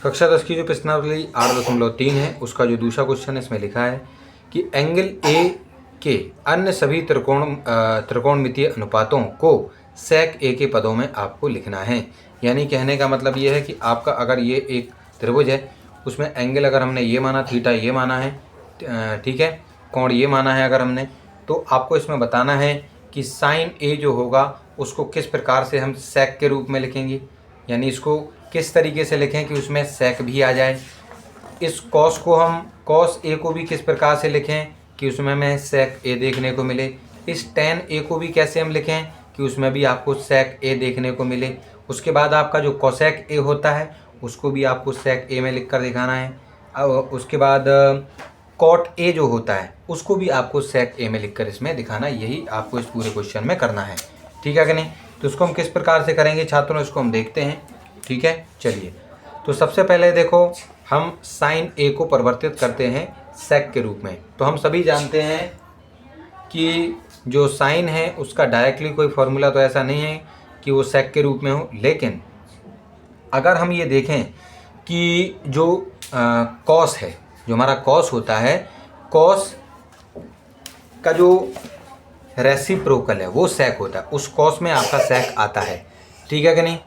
कक्षा 10 की जो प्रश्नावली 8.3 है उसका जो दूसरा क्वेश्चन है इसमें लिखा है कि एंगल ए के अन्य सभी त्रिकोणमितीय अनुपातों को सेक ए के पदों में आपको लिखना है। यानी कहने का मतलब ये है कि आपका अगर ये एक त्रिभुज है उसमें एंगल अगर हमने ये माना, थीटा ये माना है, ठीक है, कोण ये माना है अगर हमने, तो आपको इसमें बताना है कि साइन ए जो होगा उसको किस प्रकार से हम सेक के रूप में लिखेंगे। यानी इसको किस तरीके से लिखें कि उसमें सेक भी आ जाए। इस कॉस को हम कॉस ए को भी किस प्रकार से लिखें कि उसमें हमें सेक ए देखने को मिले। इस टेन ए को भी कैसे हम लिखें कि उसमें भी आपको सेक ए देखने को मिले। उसके बाद आपका जो कोसेक ए होता है उसको भी आपको सेक ए में लिख कर दिखाना है। उसके बाद कॉट ए जो होता है उसको भी आपको सेक ए में लिख कर इसमें दिखाना है। यही आपको इस पूरे क्वेश्चन में करना है, ठीक है कि नहीं। तो इसको हम किस प्रकार से करेंगे छात्रों, इसको हम देखते हैं, ठीक है। चलिए, तो सबसे पहले देखो हम साइन ए को परिवर्तित करते हैं सेक के रूप में। तो हम सभी जानते हैं कि जो साइन है उसका डायरेक्टली कोई फॉर्मूला तो ऐसा नहीं है कि वो सेक के रूप में हो, लेकिन अगर हम ये देखें कि जो कॉस है, जो हमारा कॉस होता है, कॉस का जो रेसिप्रोकल है वो सेक होता है, उस कॉस में आपका सेक आता है, ठीक है कि नहीं।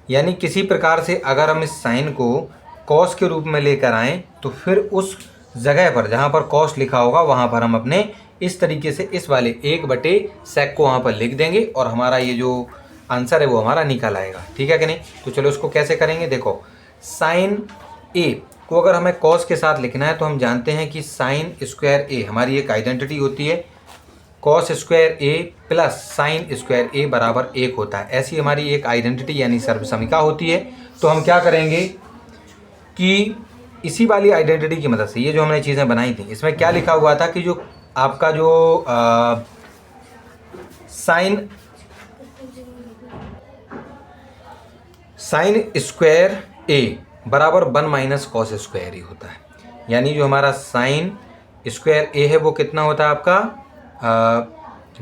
यानी किसी प्रकार से अगर हम इस साइन को कॉस के रूप में लेकर आएँ तो फिर उस जगह पर जहाँ पर कॉस लिखा होगा वहाँ पर हम अपने इस तरीके से इस वाले 1/सेक को वहाँ पर लिख देंगे और हमारा ये जो आंसर है वो हमारा निकल आएगा, ठीक है कि नहीं। तो चलो इसको कैसे करेंगे, देखो साइन ए को अगर हमें कॉस के साथ लिखना है तो हम जानते हैं कि साइन स्क्वायर ए हमारी एक आइडेंटिटी होती है, कॉस स्क्वायर ए प्लस साइन स्क्वायर ए बराबर 1 होता है। ऐसी हमारी एक आइडेंटिटी यानी सर्वसमीका होती है। तो हम क्या करेंगे कि इसी वाली आइडेंटिटी की मदद से ये जो हमने चीज़ें बनाई थी इसमें क्या लिखा हुआ था कि जो आपका जो साइन स्क्वायर ए बराबर 1 माइनस कॉस स्क्वायर ए होता है। यानी जो हमारा साइन स्क्वायर ए है वो कितना होता है आपका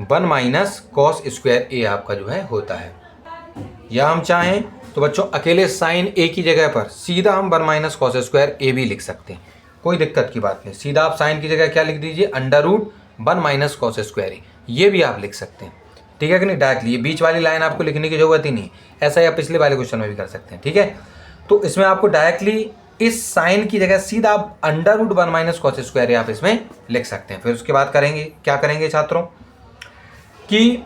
1 माइनस कॉस स्क्वायर ए आपका जो है होता है। या हम चाहें तो बच्चों अकेले साइन ए की जगह पर सीधा हम 1 माइनस कॉस स्क्वायर ए भी लिख सकते हैं, कोई दिक्कत की बात नहीं। सीधा आप साइन की जगह क्या लिख दीजिए, √1 माइनस कॉस स्क्वायर ए, ये भी आप लिख सकते हैं, ठीक है कि नहीं। डायरेक्टली ये बीच वाली लाइन आपको लिखने की जरूरत ही नहीं, ऐसा ही आप पिछले वाले क्वेश्चन में भी कर सकते हैं, ठीक है। तो इसमें आपको डायरेक्टली इस साइन की जगह सीधा आप √1 माइनस कॉस स्क्वायर ए आप इसमें लिख सकते हैं। फिर उसके बाद करेंगे क्या करेंगे छात्रों कि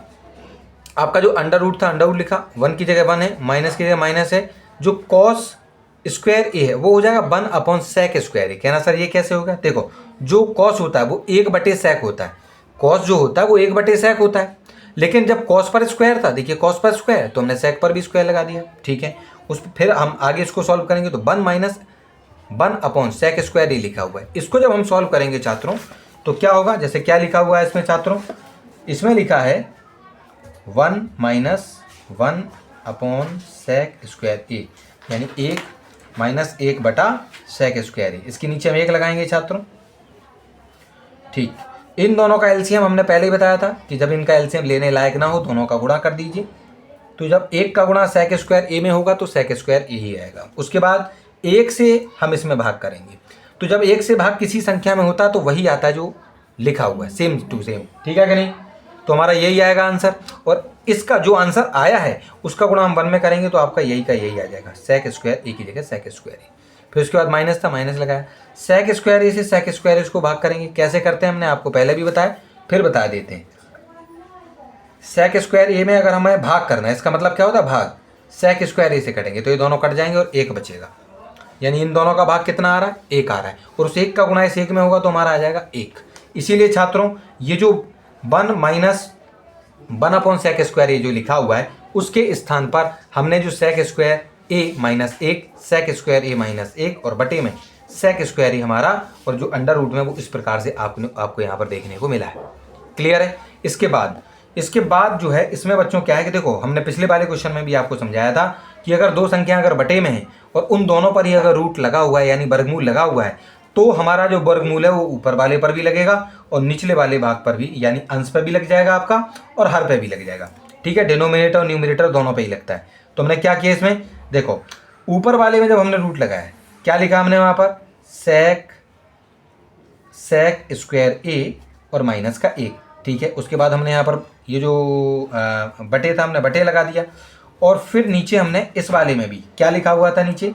आपका जो अंडर था अंडर लिखा, 1 की जगह 1 है, माइनस की जगह माइनस है, जो कॉस स्क्वायर ए है वो हो जाएगा 1/सेक स्क्वायर ए। कहना सर ये कैसे होगा, देखो जो कॉस होता है वो 1/सेक होता है, कॉस जो होता है वो 1/सेक होता है, लेकिन जब कॉस पर स्क्वायर था, देखिए कॉस पर स्क्वायर तो हमने सेक पर भी स्क्वायर लगा दिया, ठीक है। फिर हम आगे इसको सॉल्व करेंगे तो 1 माइनस 1/सेक स्क्वायर ए लिखा हुआ है। इसको जब हम सॉल्व करेंगे छात्रों तो क्या होगा, जैसे क्या लिखा हुआ है इसमें छात्रों, इसमें लिखा है 1 माइनस 1/सेक स्क्वायर ए, यानी 1 माइनस 1/सेक स्क्वायर ए। इसके नीचे हम 1 लगाएंगे छात्रों, ठीक। इन दोनों का एलसीएम हमने पहले ही बताया था कि जब इनका एलसीएम लेने लायक ना हो दोनों का गुणा कर दीजिए। तो जब 1 का गुणा सेक स्क्वायर ए में होगा तो सेक स्क्वायर ए ही आएगा। उसके बाद 1 से हम इसमें भाग करेंगे, तो जब 1 से भाग किसी संख्या में होता है तो वही आता है जो लिखा हुआ है, सेम टू सेम, ठीक है कि नहीं। तो हमारा यही आएगा आंसर, और इसका जो आंसर आया है उसका गुणा हम 1 में करेंगे तो आपका यही का यही आ जाएगा, सेक स्क्वायर ए की जगह सेक स्क्वायर ए। फिर उसके बाद माइनस था, माइनस लगाया, सेक स्क्वायर ए से सेक स्क्वायर ए को भाग करेंगे। कैसे करते हैं हमने आपको पहले भी बताया, फिर बता देते हैं। सेक स्क्वायर ए में अगर हमें भाग करना है, इसका मतलब क्या होता है भाग, सेक स्क्वायर ए से कटेंगे तो ये दोनों कट जाएंगे और 1 बचेगा। यानी इन दोनों का भाग कितना आ रहा है, 1 आ रहा है, और उस 1 का गुणा इस 1 में होगा तो हमारा आ जाएगा 1। इसीलिए छात्रों ये जो 1 माइनस 1/सेक स्क्वायर ए जो लिखा हुआ है उसके स्थान पर हमने जो सेक स्क्वायर ए माइनस 1, सेक स्क्वायर ए माइनस 1 और बटे में सेक स्क्वायर ए हमारा और जो अंडर रूट में वो इस प्रकार से आपको यहाँ पर देखने को मिला है। क्लियर है। इसके बाद जो है इसमें बच्चों क्या है कि देखो हमने पिछले वाले क्वेश्चन में भी आपको समझाया था कि अगर दो संख्या अगर बटे में है और उन दोनों पर ही अगर रूट लगा हुआ है यानी वर्गमूल लगा हुआ है तो हमारा जो वर्गमूल है वो ऊपर वाले पर भी लगेगा और निचले वाले भाग पर भी, यानी अंश पर भी लग जाएगा आपका और हर पे भी लग जाएगा, ठीक है। डिनोमिनेटर और न्यूमिनेटर दोनों पे ही लगता है। तो हमने क्या किया इसमें, देखो ऊपर वाले में जब हमने रूट लगाया, क्या लिखा हमने वहाँ पर, सेक स्क्वायर ए और माइनस का 1, ठीक है। उसके बाद हमने यहाँ पर ये जो बटे था हमने बटे लगा दिया, और फिर नीचे हमने इस वाले में भी क्या लिखा हुआ था, नीचे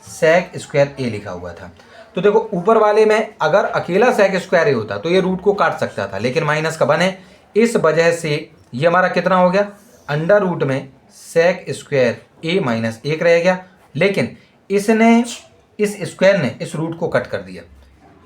सेक स्क्वायर ए लिखा हुआ था। तो देखो ऊपर वाले में अगर अकेला सेक स्क्वायर ए होता तो ये रूट को काट सकता था, लेकिन माइनस का 1 है, इस वजह से ये हमारा कितना हो गया, अंडर रूट में सेक स्क्वायर ए माइनस 1 रह गया, लेकिन इसने इस स्क्वायर ने इस रूट को कट कर दिया,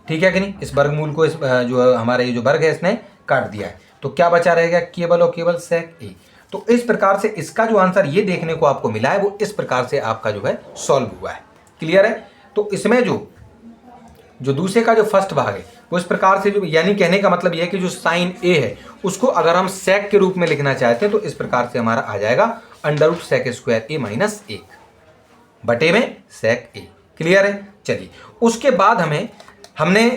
ठीक है कि नहीं, इस वर्गमूल को, इस जो हमारा ये जो वर्ग है इसने काट दिया है। तो क्या बचा रहेगा, केवल और केवल सेक ए। तो इस प्रकार से इसका जो आंसर ये देखने को आपको मिला है वो इस प्रकार से आपका जो है सॉल्व हुआ है। क्लियर है। तो इसमें जो दूसरे का जो फर्स्ट भाग है वो इस प्रकार से, जो यानी कहने का मतलब यह है कि जो साइन ए है उसको अगर हम सेक के रूप में लिखना चाहते हैं तो इस प्रकार से हमारा आ जाएगा अंडर रूट सेक स्क्वायर ए माइनस 1 बटे में सेक ए। क्लियर है। चलिए उसके बाद हमने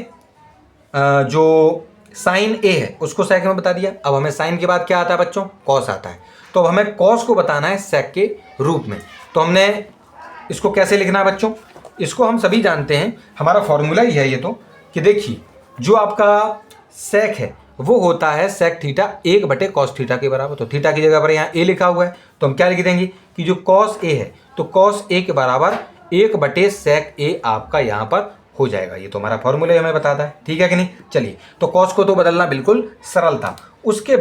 जो साइन ए है उसको सेक में बता दिया। अब हमें साइन के बाद क्या आता है बच्चों, कॉस आता है। तो अब हमें कॉस को बताना है सेक के रूप में। तो हमने इसको कैसे लिखना है बच्चों, इसको हम सभी जानते हैं, हमारा फॉर्मूला ही है ये, तो कि देखिए जो आपका सेक है वो होता है सेक थीटा 1 बटे कॉस थीटा के बराबर। तो थीटा की जगह पर यहाँ ए लिखा हुआ है, तो हम क्या लिख देंगे कि जो कॉस ए है तो कॉस ए के बराबर 1 बटे सेक ए आपका यहाँ पर हो जाएगा। ये तो हमारा फॉर्मूला हमें बताता है, ठीक है कि नहीं। चलिए तो कॉस को तो बदलना बिल्कुल सरल था। उसके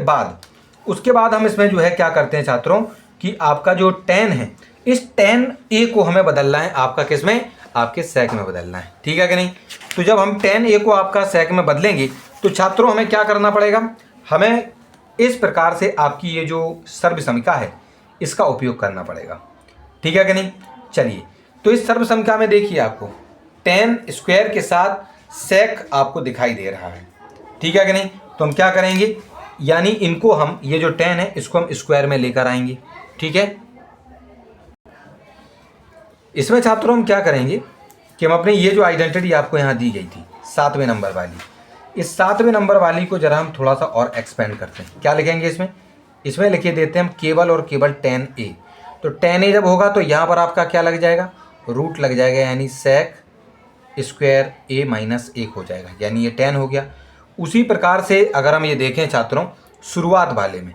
बाद हम इसमें जो है क्या करते हैं छात्रों कि आपका जो टेन है, इस टेन ए को हमें बदलना है आपका किस में, आपके सेक में बदलना है, ठीक है कि नहीं। तो जब हम टेन ए को आपका सेक में बदलेंगे तो छात्रों हमें क्या करना पड़ेगा, हमें इस प्रकार से आपकी ये जो सर्वसमीका है इसका उपयोग करना पड़ेगा, ठीक है कि नहीं। चलिए तो इस सर्वसमीका में देखिए आपको टेन स्क्वायर के साथ सेक आपको दिखाई दे रहा है, ठीक है कि नहीं। तो हम क्या करेंगे, यानी इनको हम, ये जो टेन है इसको हम स्क्वायर में लेकर आएंगे, ठीक है। इसमें छात्रों हम क्या करेंगे कि हम अपने ये जो आइडेंटिटी आपको यहाँ दी गई थी 7वें नंबर वाली, इस 7वें नंबर वाली को जरा हम थोड़ा सा और एक्सपेंड करते हैं। क्या लिखेंगे इसमें लिखे देते हैं हम केवल और केवल टेन ए। तो टेन ए जब होगा तो यहाँ पर आपका क्या लग जाएगा, रूट लग जाएगा, यानी सेक स्क्वायर ए माइनस 1 हो जाएगा, यानी ये 10 हो गया। उसी प्रकार से अगर हम ये देखें छात्रों शुरुआत वाले में,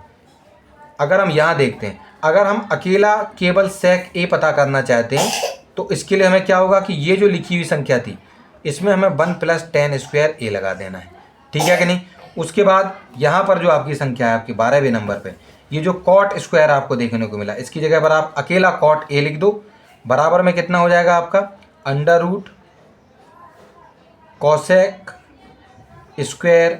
अगर हम यहाँ देखते हैं, अगर हम अकेला केवल सेक ए पता करना चाहते हैं तो इसके लिए हमें क्या होगा कि ये जो लिखी हुई संख्या थी इसमें हमें 1 + 10 स्क्वायर ए लगा देना है, ठीक है कि नहीं। उसके बाद यहाँ पर जो आपकी संख्या है आपकी 12वें नंबर पे, ये जो कॉट स्क्वायर आपको देखने को मिला, इसकी जगह पर आप अकेला कॉट ए लिख दो, बराबर में कितना हो जाएगा आपका अंडर रूट कॉसेक स्क्वायर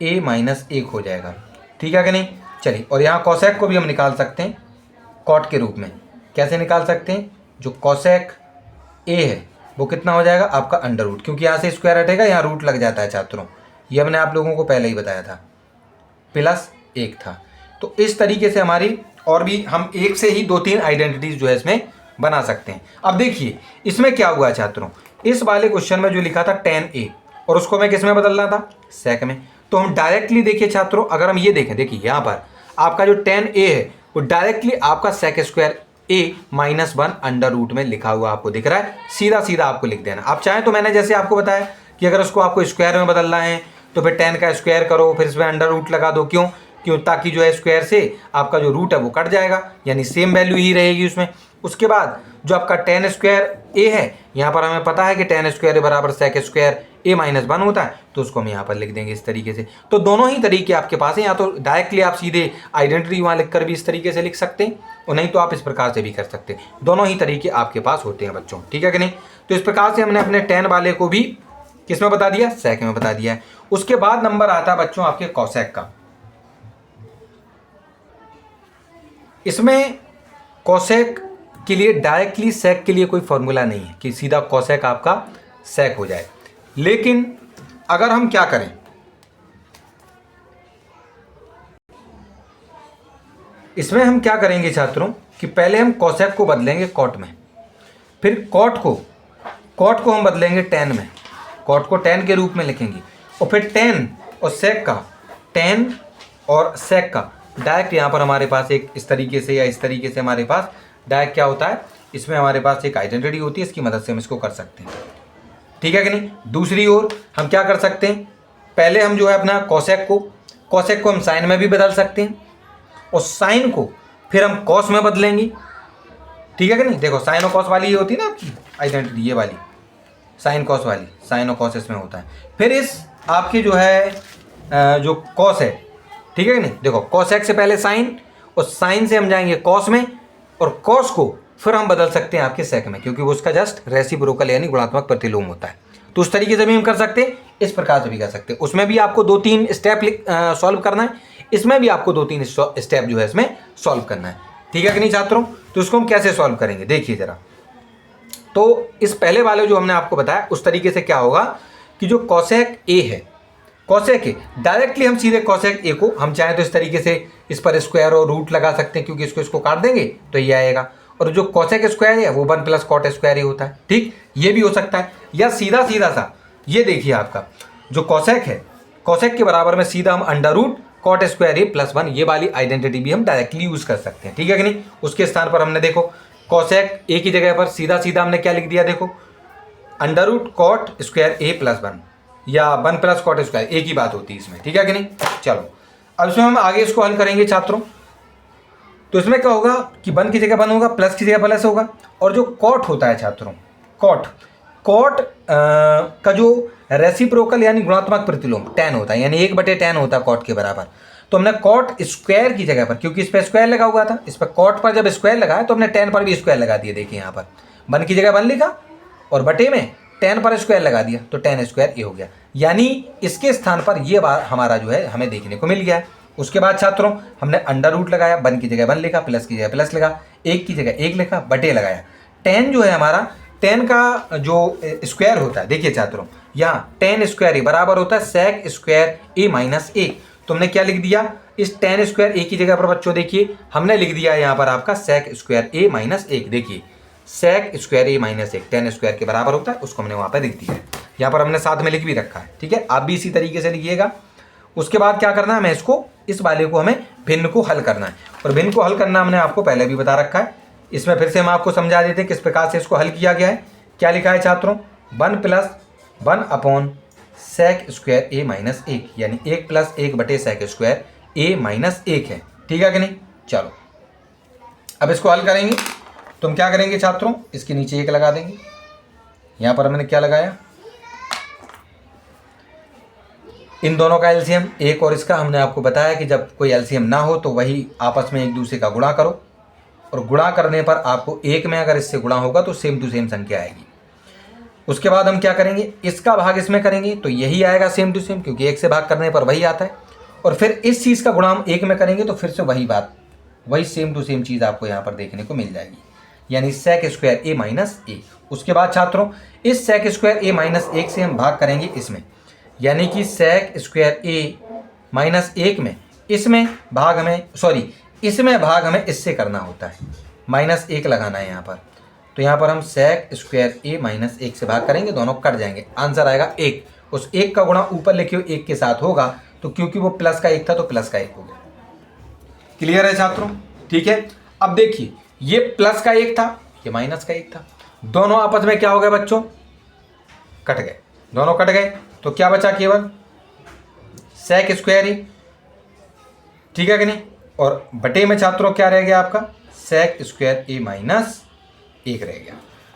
ए माइनस 1 हो जाएगा, ठीक है कि नहीं। चलिए और यहाँ कॉसेक को भी हम निकाल सकते हैं कॉट के रूप में। कैसे निकाल सकते हैं, जो कॉसेक ए है वो कितना हो जाएगा आपका अंडर रूट, क्योंकि यहाँ से स्क्वायर हटेगा यहाँ रूट लग जाता है छात्रों, ये हमने आप लोगों को पहले ही बताया था, +1 था। तो इस तरीके से हमारी और भी हम एक से ही 2-3 आइडेंटिटीज जो है इसमें बना सकते हैं। अब देखिए इसमें क्या हुआ छात्रों, इस वाले क्वेश्चन में जो लिखा था टेन ए और उसको हमें किस में बदलना था, सेक में। तो हम डायरेक्टली देखिए छात्रों, अगर हम ये देखें, देखिए यहाँ पर आपका जो टेन ए है वो डायरेक्टली आपका सेक स्क्वायर ए माइनस 1 अंडर रूट में लिखा हुआ आपको दिख रहा है, सीधा सीधा आपको लिख देना। आप चाहें तो मैंने जैसे आपको बताया कि अगर उसको आपको स्क्वायर में बदलना है तो फिर 10 का स्क्वायर करो, फिर इसमें अंडर रूट लगा दो, क्यों ताकि जो है स्क्वायर से आपका जो रूट है वो कट जाएगा, यानी सेम वैल्यू ही रहेगी उसमें। उसके बाद जो आपका 10 स्क्वायर ए है, यहाँ पर हमें पता है कि 10 स्क्वायर बराबर सेक स्क्वायर ए माइनस 1 होता है, तो उसको हम यहाँ पर लिख देंगे इस तरीके से। तो दोनों ही तरीके आपके पास हैं, या तो डायरेक्टली आप सीधे आइडेंटिटी वहाँ लिख कर भी इस तरीके से लिख सकते हैं, और नहीं तो आप इस प्रकार से भी कर सकते हैं। दोनों ही तरीके आपके पास होते हैं बच्चों, ठीक है कि नहीं। तो इस प्रकार से हमने अपने 10 वाले को भी किस में बता दिया, सेक में बता दिया है। उसके बाद नंबर आता है बच्चों आपके कॉसेक का। इसमें कॉसेक के लिए डायरेक्टली सेक के लिए कोई फॉर्मूला नहीं है कि सीधा कॉसेक आपका सेक हो जाए, लेकिन अगर हम क्या करें, इसमें हम क्या करेंगे छात्रों कि पहले हम कॉसेक को बदलेंगे कॉट में, फिर कॉट को हम बदलेंगे 10 में, कॉट को 10 के रूप में लिखेंगे, और फिर 10 और सेक का 10 और सेक का डायरेक्ट यहाँ पर हमारे पास एक इस तरीके से या इस तरीके से हमारे पास डायरेक्ट क्या होता है इसमें हमारे पास एक आइडेंटिटी होती है, इसकी मदद से हम इसको कर सकते हैं, ठीक है कि नहीं। दूसरी ओर हम क्या कर सकते हैं, पहले हम जो है अपना कॉसेक को हम साइन में भी बदल सकते हैं और साइन को फिर हम कॉस में बदलेंगे, ठीक है कि नहीं। देखो साइन और कॉस वाली ये होती है ना आपकी आइडेंटिटी, ये वाली साइन कॉस वाली, साइन और कॉस इसमें होता है। फिर इस आपकी जो है जो कॉस है, ठीक है कि नहीं। देखो कॉसेक से पहले साइन और साइन से हम जाएंगे कॉस में और कॉस को फिर हम बदल सकते हैं आपके सेक में, क्योंकि वो उसका जस्ट रेसिप्रोकल यानी गुणात्मक प्रतिलोम होता है। तो उस तरीके से भी हम कर सकते हैं, इस प्रकार से भी कर सकते हैं। उसमें भी आपको 2-3 स्टेप सॉल्व करना है, इसमें भी आपको 2-3 स्टेप जो है इसमें सॉल्व करना है, ठीक है कि नहीं छात्रों। तो इसको हम कैसे सॉल्व करेंगे देखिए ज़रा। तो इस पहले वाले जो हमने आपको बताया उस तरीके से क्या होगा कि जो कॉसेक ए है, कॉसेक ए डायरेक्टली हम सीधे कॉसेक ए को हम चाहें तो इस तरीके से इस पर स्क्वायर और रूट लगा सकते हैं, क्योंकि इसको काट देंगे तो ये आएगा। और जो कॉसेक स्क्वायर है वो 1 + कॉट स्क्वायर ही होता है, ठीक। ये भी हो सकता है, या सीधा सा ये देखिए आपका जो कॉसेक है, कॉसेक के बराबर में सीधा हम अंडर रूट कॉट स्क्वायर ए +1 ये वाली आइडेंटिटी भी हम डायरेक्टली यूज कर सकते हैं, ठीक है कि नहीं। उसके स्थान पर हमने देखो कॉसेक ए की जगह पर सीधा हमने क्या लिख दिया, देखो अंडर रूट कॉट स्क्वायर ए +1 या 1 + कॉट स्क्वायर, एक ही बात होती है इसमें, ठीक है कि नहीं। चलो अब इसमें हम आगे इसको हल करेंगे छात्रों। तो इसमें क्या होगा कि 1 की जगह 1 होगा, प्लस की जगह प्लस होगा, और जो कॉट होता है छात्रों, कॉट का जो रेसिप्रोकल यानी गुणात्मक प्रतिलोम tan होता है, यानी 1/tan होता है कॉट के बराबर। तो हमने कॉट स्क्वायर की जगह पर, क्योंकि इस पर स्क्वायर लगा हुआ था, इस पर कॉट पर जब स्क्वायर लगाया तो हमने tan पर भी स्क्वायर लगा दिया। देखिए यहाँ पर 1 की जगह 1 लिखा और बटे में tan पर स्क्वायर लगा दिया, तो tan स्क्वायर ये हो गया। यानी इसके स्थान पर ये बार हमारा जो है हमें देखने को मिल गया है। उसके बाद छात्रों हमने अंडर रूट लगाया, 1 की जगह 1 लिखा, प्लस की जगह प्लस लगा, 1 की जगह 1 लिखा, बटे लगाया। tan जो है हमारा, tan का जो स्क्वायर होता है, देखिए छात्रों यहाँ tan स्क्वायर ए बराबर होता है sec स्क्वायर ए -1। तो हमने क्या लिख दिया, इस tan स्क्वायर ए की जगह पर बच्चों देखिए हमने लिख दिया यहाँ पर आपका sec स्क्वायर ए -1। देखिए sec स्क्वायर ए -1 tan स्क्वायर के बराबर होता है, उसको हमने वहाँ पर लिख दिया है। यहाँ पर हमने साथ में लिख भी रखा है, ठीक है। आप भी इसी तरीके से लिखिएगा। उसके बाद क्या करना है, हमें इसको इस वाले को हमें भिन्न को हल करना है, और भिन्न को हल करना हमने आपको पहले भी बता रखा है। इसमें फिर से हम आपको समझा देते हैं किस प्रकार से इसको हल किया गया है। क्या लिखा है छात्रों, 1 + 1 sec स्क्वायर ए -1 यानी 1 + 1/sec स्क्वायर ए -1 है, ठीक है कि नहीं। चलो अब इसको हल करेंगे तो हम क्या करेंगे छात्रों, इसके नीचे 1 लगा देंगे। यहाँ पर हमने क्या लगाया, इन दोनों का एलसीएम 1 और इसका हमने आपको बताया कि जब कोई एलसीएम ना हो तो वही आपस में एक दूसरे का गुणा करो, और गुणा करने पर आपको 1 में अगर इससे गुणा होगा तो सेम टू सेम संख्या आएगी। उसके बाद हम क्या करेंगे, इसका भाग इसमें करेंगे तो यही आएगा सेम टू सेम, क्योंकि 1 से भाग करने पर वही आता है। और फिर इस चीज़ का गुणा हम 1 में करेंगे तो फिर से वही बात, वही सेम टू सेम चीज़ आपको यहाँ पर देखने को मिल जाएगी, यानी sec स्क्वायर ए -1। उसके बाद छात्रों इस sec स्क्वायर ए -1 से हम भाग करेंगे इसमें, यानी कि sec स्क्वायर ए -1 में इसमें भाग हमें इससे करना होता है, -1 लगाना है यहाँ पर। तो यहाँ पर हम sec स्क्वायर ए -1 से भाग करेंगे, दोनों कट जाएंगे, आंसर आएगा 1। उस 1 का गुणा ऊपर लिखियो 1 के साथ होगा, तो क्योंकि वो प्लस का 1 था तो प्लस का 1 हो गया। क्लियर है छात्रों, ठीक है। अब देखिए ये प्लस का 1 था, ये माइनस का 1 था, दोनों आपस में क्या हो गए बच्चों, कट गए, दोनों कट गए। तो क्या बचा, केवल sec स्क्वायर ए, ठीक है कि नहीं, और बटे में छात्रों क्या रह गया आपका, sec स्क्वायर ए -1 रह गया।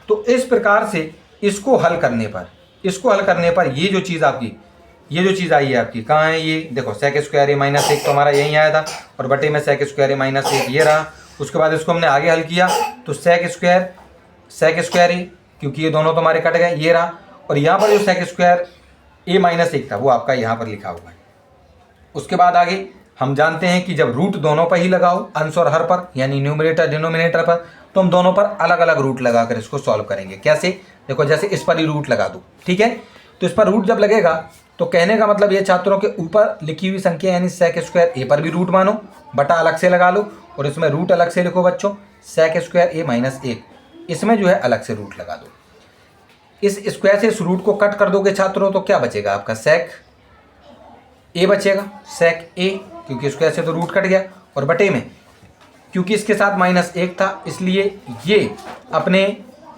तो इस प्रकार से इसको हल करने पर ये जो चीज़ आई है आपकी, कहाँ है ये, देखो sec स्क्वायर ए -1 तो हमारा यहीं आया था, और बटे में sec स्क्वायर ए -1 ये रहा। उसके बाद इसको हमने आगे हल किया तो sec स्क्वायर ए, क्योंकि ये दोनों तो हमारे कट गए, ये रहा। और यहाँ पर जो sec स्क्वायर ए -1 था वो आपका यहाँ पर लिखा हुआ है। उसके बाद आगे हम जानते हैं कि जब रूट दोनों पर ही लगाओ, अंश और हर पर, यानी न्यूमरेटर डिनोमिनेटर पर, तो हम दोनों पर अलग अलग रूट लगाकर इसको सॉल्व करेंगे। कैसे, देखो जैसे इस पर ही रूट लगा दो, ठीक है। तो इस पर रूट जब लगेगा तो कहने का मतलब ये छात्रों के ऊपर लिखी हुई संख्या यानी sec स्क्वायर ए पर भी रूट मानो, बटा अलग से लगा लो, और इसमें रूट अलग से लिखो बच्चों, sec स्क्वायर ए -1 इसमें जो है अलग से रूट लगा दो। इस स्क्वायर से इस रूट को कट कर दोगे छात्रों तो क्या बचेगा आपका, sec ए बचेगा, sec ए, क्योंकि स्क्वायर से तो रूट कट गया, और बटे में क्योंकि इसके साथ -1 था इसलिए ये अपने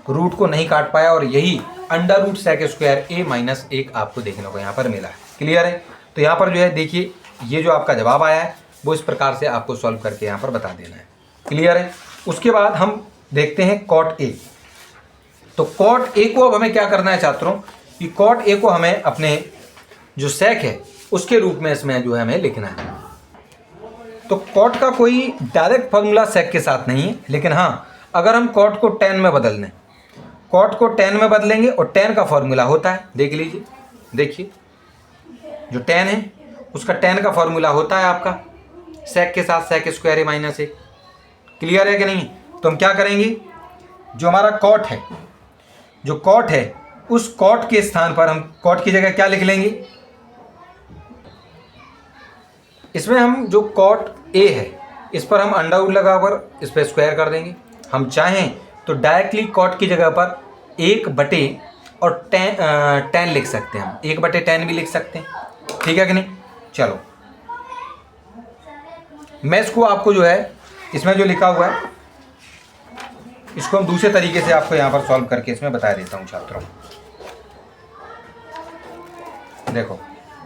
रूट को नहीं काट पाया और यही अंडर रूट सेक स्क्वायर ए -1 आपको देखने को यहाँ पर मिला है। क्लियर है? तो यहाँ पर जो है देखिए ये जो आपका जवाब आया है वो इस प्रकार से आपको सॉल्व करके यहाँ पर बता देना है। क्लियर है? उसके बाद हम देखते हैं कॉट ए। तो कॉट ए को अब हमें क्या करना है छात्रों कि कॉट ए को हमें अपने जो सेक है उसके रूप में इसमें जो है हमें लिखना है। तो कॉट का कोई डायरेक्ट फॉर्मूला सेक के साथ नहीं है, लेकिन हाँ अगर हम कॉट को tan में बदल दें, कॉट को tan में बदलेंगे और tan का फॉर्मूला होता है, देख लीजिए, देखिए जो tan है उसका tan का फॉर्मूला होता है आपका सेक के साथ सेक स्क्वायर ए -1। क्लियर है कि नहीं? तो हम क्या करेंगे, जो हमारा कॉट है, जो कॉट है उस कॉट के स्थान पर हम कॉट की जगह क्या लिख लेंगे, इसमें हम जो कॉट ए है इस पर हम अंडर रूट लगाकर इस पर स्क्वायर कर देंगे। हम चाहें तो डायरेक्टली कॉट की जगह पर 1/, और tan लिख सकते हैं, हम 1/tan भी लिख सकते हैं। ठीक है कि नहीं? चलो मैं इसको आपको जो है इसमें जो लिखा हुआ है इसको हम दूसरे तरीके से आपको यहाँ पर सॉल्व करके इसमें बता देता हूँ छात्रों। देखो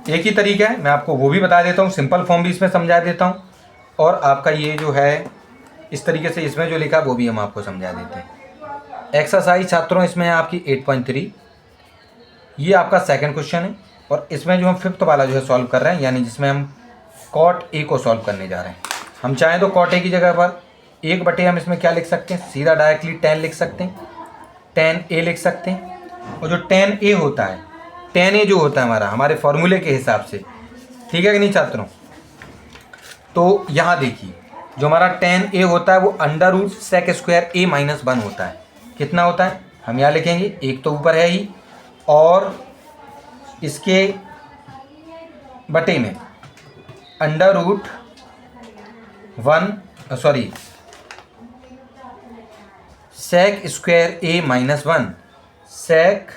एक ही तरीका है, मैं आपको वो भी बता देता हूँ, सिंपल फॉर्म भी इसमें समझा देता हूँ और आपका ये जो है इस तरीके से इसमें जो लिखा वो भी हम आपको समझा देते हैं। एक्सरसाइज छात्रों इसमें है आपकी 8.3, ये आपका सेकंड क्वेश्चन है और इसमें जो हम 5th वाला जो है सॉल्व कर रहे हैं, यानी जिसमें हम कॉट ए को सॉल्व करने जा रहे हैं। हम चाहें तो कॉट ए की जगह पर 1/, हम इसमें क्या लिख सकते हैं, सीधा डायरेक्टली tan लिख सकते हैं, tan a लिख सकते हैं। और जो tan a होता है, tan a जो होता है हमारे फॉर्मूले के हिसाब से, ठीक है कि नहीं छात्रों? तो यहाँ देखिए जो हमारा tan a होता है वो under root sec square a -1 होता है। कितना होता है हम यहाँ लिखेंगे, 1 तो ऊपर है ही और इसके बटे में under root sec square a -1, sec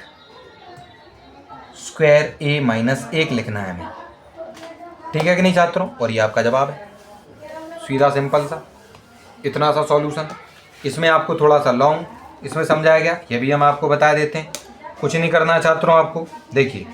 square a -1 लिखना है हमें। ठीक है कि नहीं छात्रों? और ये आपका जवाब है, सीधा सिंपल सा इतना सा सॉल्यूशन। इसमें आपको थोड़ा सा लॉन्ग इसमें समझाया गया, ये भी हम आपको बता देते हैं। कुछ नहीं करना है छात्रों आपको, देखिए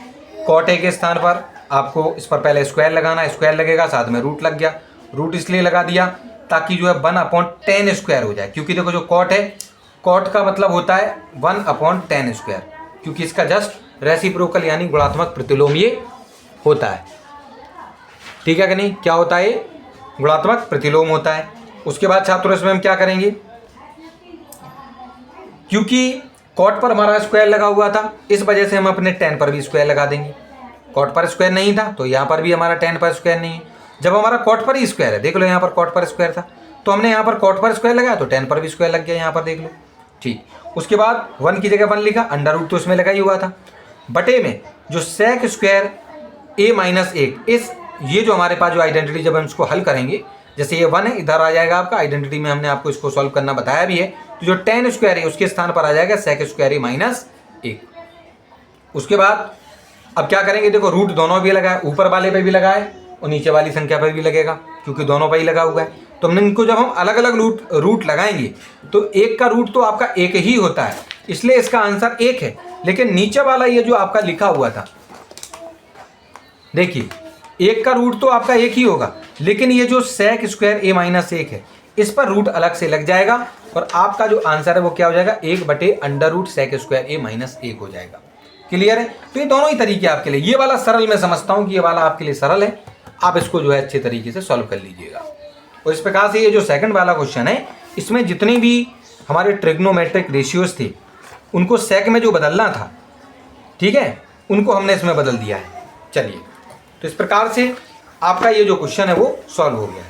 कॉट ए के स्थान पर आपको इस पर पहले स्क्वायर लगाना है, स्क्वायर लगेगा साथ में रूट लग गया, रूट इसलिए लगा दिया ताकि जो है 1/tan स्क्वायर हो जाए, क्योंकि देखो जो कॉट है, कॉट का मतलब होता है 1/tan स्क्वायर, क्योंकि इसका जस्ट रेसिप्रोकल यानी गुणात्मक प्रतिलोम ये होता है। ठीक है कि नहीं? क्या होता है? गुणात्मक प्रतिलोम होता है। उसके बाद छात्रों इसमें हम क्या करेंगे, क्योंकि कॉट पर हमारा स्क्वायर लगा हुआ था इस वजह से हम अपने tan पर भी स्क्वायर लगा देंगे। कॉट पर स्क्वायर नहीं था तो यहाँ पर भी हमारा tan पर स्क्वायर नहीं है। जब हमारा कॉट पर ही स्क्वायर है, देख लो यहाँ पर कॉट पर स्क्वायर था तो हमने यहाँ पर कॉट पर स्क्वायर लगाया तो tan पर भी स्क्वायर लग गया, यहाँ पर देख लो। ठीक, उसके बाद 1 की जगह 1 लिखा, अंडर रूट तो इसमें लगा ही हुआ था, बटे में जो सेक स्क्वायर a -1, इस ये जो हमारे पास जो आइडेंटिटी जब हम इसको हल करेंगे, जैसे ये 1 है इधर आ जाएगा आपका, आइडेंटिटी में हमने आपको इसको सॉल्व करना बताया भी है, तो जो tan स्क्वायर है उसके स्थान पर आ जाएगा सेक स्क्वायर a -1। उसके बाद अब क्या करेंगे, देखो रूट दोनों भी लगाए, ऊपर वाले पे भी लगाए और नीचे वाली संख्या पर भी लगेगा, क्योंकि दोनों पर ही लगा हुआ है। तो हमने इनको जब हम अलग अलग रूट लगाएंगे तो एक का रूट तो आपका 1 ही होता है, इसलिए इसका आंसर 1 है। लेकिन नीचे वाला ये जो आपका लिखा हुआ था, देखिए 1 का रूट तो आपका 1 ही होगा, लेकिन ये जो सेक स्क्वायर a -1 है इस पर रूट अलग से लग जाएगा और आपका जो आंसर है वो क्या हो जाएगा, 1/√√ सेक स्क्वायर a -1 हो जाएगा। क्लियर है? तो ये दोनों ही तरीके आपके लिए, ये वाला सरल मैं समझता हूँ कि ये वाला आपके लिए सरल है, आप इसको जो है अच्छे तरीके से सॉल्व कर लीजिएगा। और इस प्रकार से ये जो सेकंड वाला क्वेश्चन है इसमें जितने भी हमारे ट्रिग्नोमेट्रिक रेशियोज थे उनको सेक में जो बदलना था, ठीक है, उनको हमने इसमें बदल दिया है। चलिए, तो इस प्रकार से आपका ये जो क्वेश्चन है वो सॉल्व हो गया है।